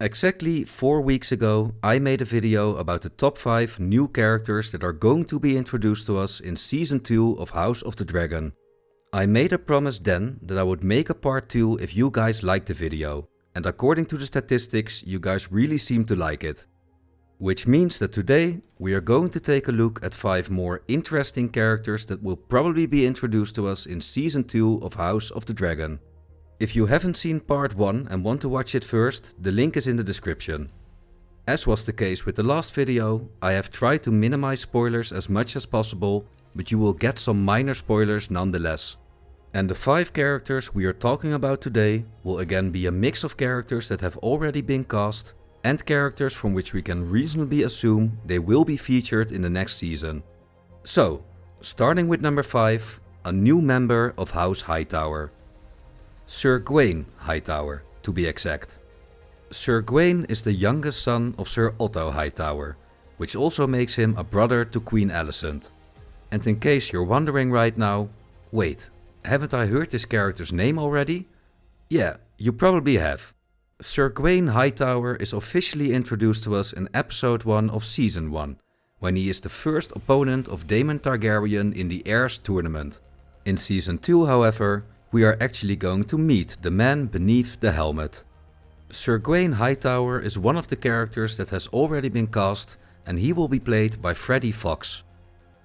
Exactly 4 weeks ago, I made a video about the top 5 new characters that are going to be introduced to us in Season 2 of House of the Dragon. I made a promise then that I would make a part 2 if you guys liked the video, and according to the statistics, you guys really seem to like it. Which means that today we are going to take a look at 5 more interesting characters that will probably be introduced to us in Season 2 of House of the Dragon. If you haven't seen part 1 and want to watch it first, the link is in the description. As was the case with the last video, I have tried to minimize spoilers as much as possible, but you will get some minor spoilers nonetheless. And the 5 characters we are talking about today will again be a mix of characters that have already been cast and characters from which we can reasonably assume they will be featured in the next season. So, starting with number 5, a new member of House Hightower. Sir Gawain Hightower, to be exact. Sir Gawain is the youngest son of Sir Otto Hightower, which also makes him a brother to Queen Alicent. And in case you're wondering right now, wait, haven't I heard this character's name already? Yeah, you probably have. Sir Gawain Hightower is officially introduced to us in episode 1 of season 1, when he is the first opponent of Daemon Targaryen in the Heirs tournament. In season 2, however, we are actually going to meet the man beneath the helmet. Sir Gawain Hightower is one of the characters that has already been cast, and he will be played by Freddie Fox.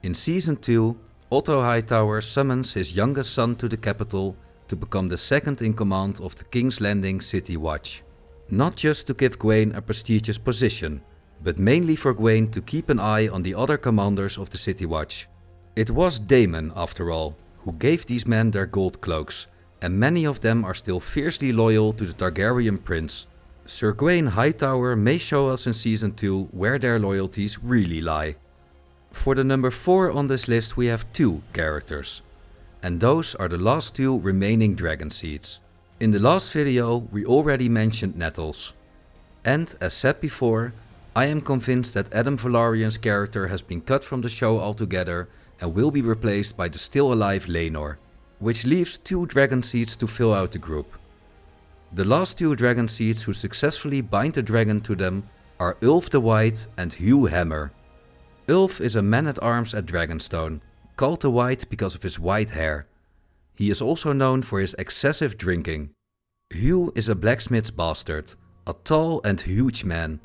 In season 2, Otto Hightower summons his youngest son to the capital to become the second in command of the King's Landing City Watch. Not just to give Gawain a prestigious position, but mainly for Gawain to keep an eye on the other commanders of the City Watch. It was Daemon, after all, who gave these men their gold cloaks, and many of them are still fiercely loyal to the Targaryen prince. Sir Gawain Hightower may show us in season 2 where their loyalties really lie. For the number 4 on this list we have 2 characters, and those are the last 2 remaining dragon seeds. In the last video we already mentioned Nettles, and as said before, I am convinced that Adam Velarion's character has been cut from the show altogether and will be replaced by the still alive Laenor, which leaves 2 dragon seeds to fill out the group. The last 2 dragon seeds who successfully bind a dragon to them are Ulf the White and Hugh Hammer. Ulf is a man-at-arms at Dragonstone, called the White because of his white hair. He is also known for his excessive drinking. Hugh is a blacksmith's bastard, a tall and huge man.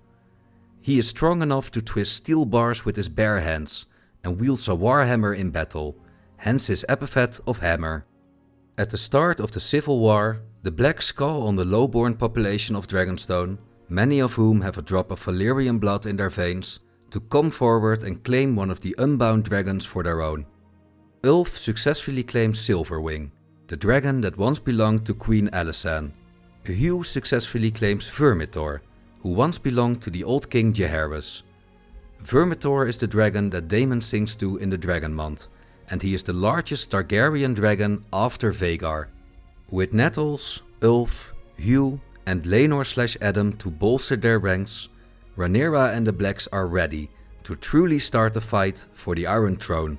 He is strong enough to twist steel bars with his bare hands, and wields a warhammer in battle, hence his epithet of Hammer. At the start of the Civil War, the Blacks call on the lowborn population of Dragonstone, many of whom have a drop of Valyrian blood in their veins, to come forward and claim one of the unbound dragons for their own. Ulf successfully claims Silverwing, the dragon that once belonged to Queen Alysanne. Hugh successfully claims Vermithor, who once belonged to the old king Jaehaerys. Vermithor is the dragon that Daemon sings to in the Dragonmont, and he is the largest Targaryen dragon after Vhagar. With Nettles, Ulf, Hugh and Laenor/Adam to bolster their ranks, Rhaenyra and the Blacks are ready to truly start the fight for the Iron Throne.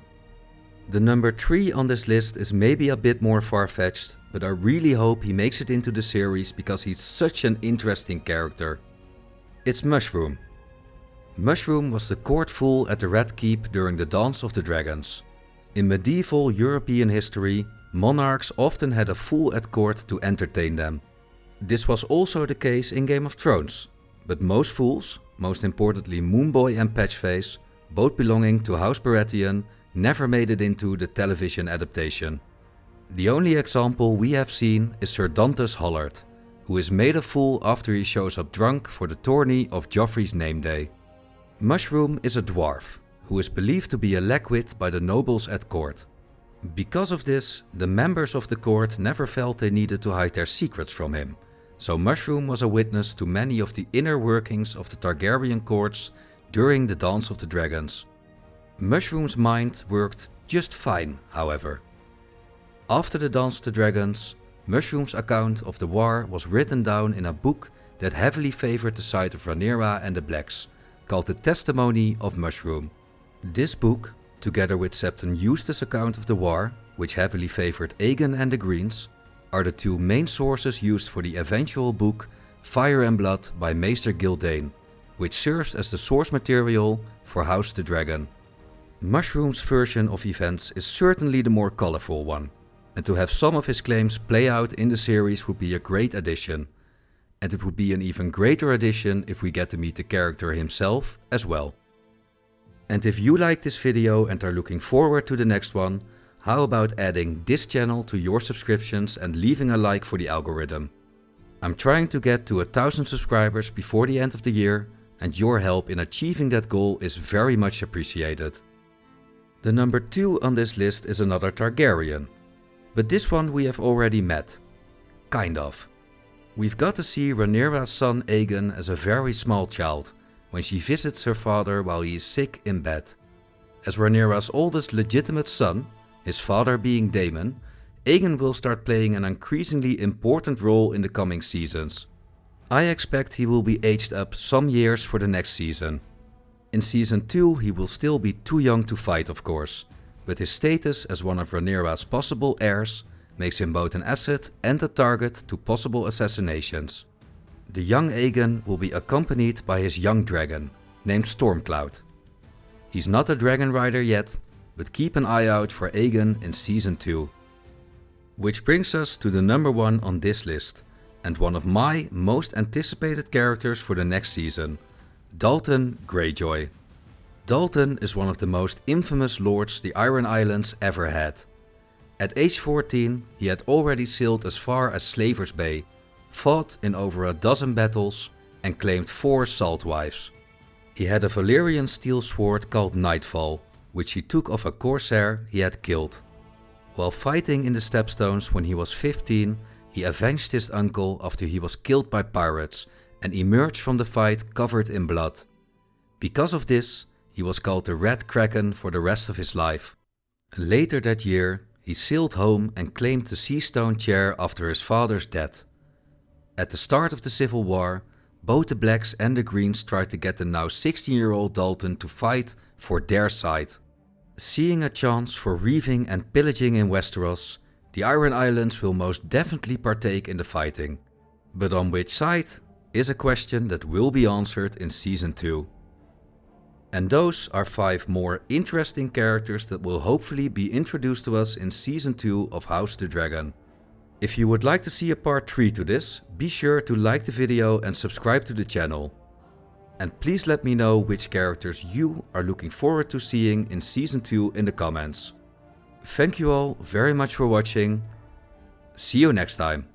The number 3 on this list is maybe a bit more far-fetched, but I really hope he makes it into the series because he's such an interesting character. It's Mushroom. Mushroom was the court fool at the Red Keep during the Dance of the Dragons. In medieval European history, monarchs often had a fool at court to entertain them. This was also the case in Game of Thrones, but most fools, most importantly Moonboy and Patchface, both belonging to House Baratheon, never made it into the television adaptation. The only example we have seen is Sir Dantas Hollard, who is made a fool after he shows up drunk for the tourney of Joffrey's name day. Mushroom is a dwarf, who is believed to be a lackwit by the nobles at court. Because of this, the members of the court never felt they needed to hide their secrets from him, so Mushroom was a witness to many of the inner workings of the Targaryen courts during the Dance of the Dragons. Mushroom's mind worked just fine, however. After the Dance of the Dragons, Mushroom's account of the war was written down in a book that heavily favored the side of Rhaenyra and the Blacks, called The Testimony of Mushroom. This book, together with Septon Eustace's account of the war, which heavily favored Aegon and the Greens, are the 2 main sources used for the eventual book Fire and Blood by Maester Gildane, which serves as the source material for House the Dragon. Mushroom's version of events is certainly the more colorful one, and to have some of his claims play out in the series would be a great addition. And it would be an even greater addition if we get to meet the character himself as well. And if you like this video and are looking forward to the next one, how about adding this channel to your subscriptions and leaving a like for the algorithm? I'm trying to get to 1,000 subscribers before the end of the year, and your help in achieving that goal is very much appreciated. The number 2 on this list is another Targaryen, but this one we have already met. Kind of. We've got to see Rhaenyra's son Aegon as a very small child, when she visits her father while he is sick in bed. As Rhaenyra's oldest legitimate son, his father being Daemon, Aegon will start playing an increasingly important role in the coming seasons. I expect he will be aged up some years for the next season. In season 2 he will still be too young to fight, of course, but his status as one of Rhaenyra's possible heirs makes him both an asset and a target to possible assassinations. The young Aegon will be accompanied by his young dragon, named Stormcloud. He's not a dragon rider yet, but keep an eye out for Aegon in season 2. Which brings us to the number 1 on this list, and one of my most anticipated characters for the next season, Dalton Greyjoy. Dalton is one of the most infamous lords the Iron Islands ever had. At age 14 he had already sailed as far as Slaver's Bay, fought in over a dozen battles and claimed 4 salt wives. He had a Valyrian steel sword called Nightfall, which he took off a corsair he had killed. While fighting in the Stepstones when he was 15, he avenged his uncle after he was killed by pirates and emerged from the fight covered in blood. Because of this, he was called the Red Kraken for the rest of his life. Later that year, he sailed home and claimed the Seastone chair after his father's death. At the start of the Civil War, both the Blacks and the Greens tried to get the now 16-year-old Dalton to fight for their side. Seeing a chance for reaving and pillaging in Westeros, the Iron Islands will most definitely partake in the fighting. But on which side is a question that will be answered in season 2. And those are 5 more interesting characters that will hopefully be introduced to us in season 2 of House the Dragon. If you would like to see a part 3 to this, be sure to like the video and subscribe to the channel. And please let me know which characters you are looking forward to seeing in season 2 in the comments. Thank you all very much for watching. See you next time.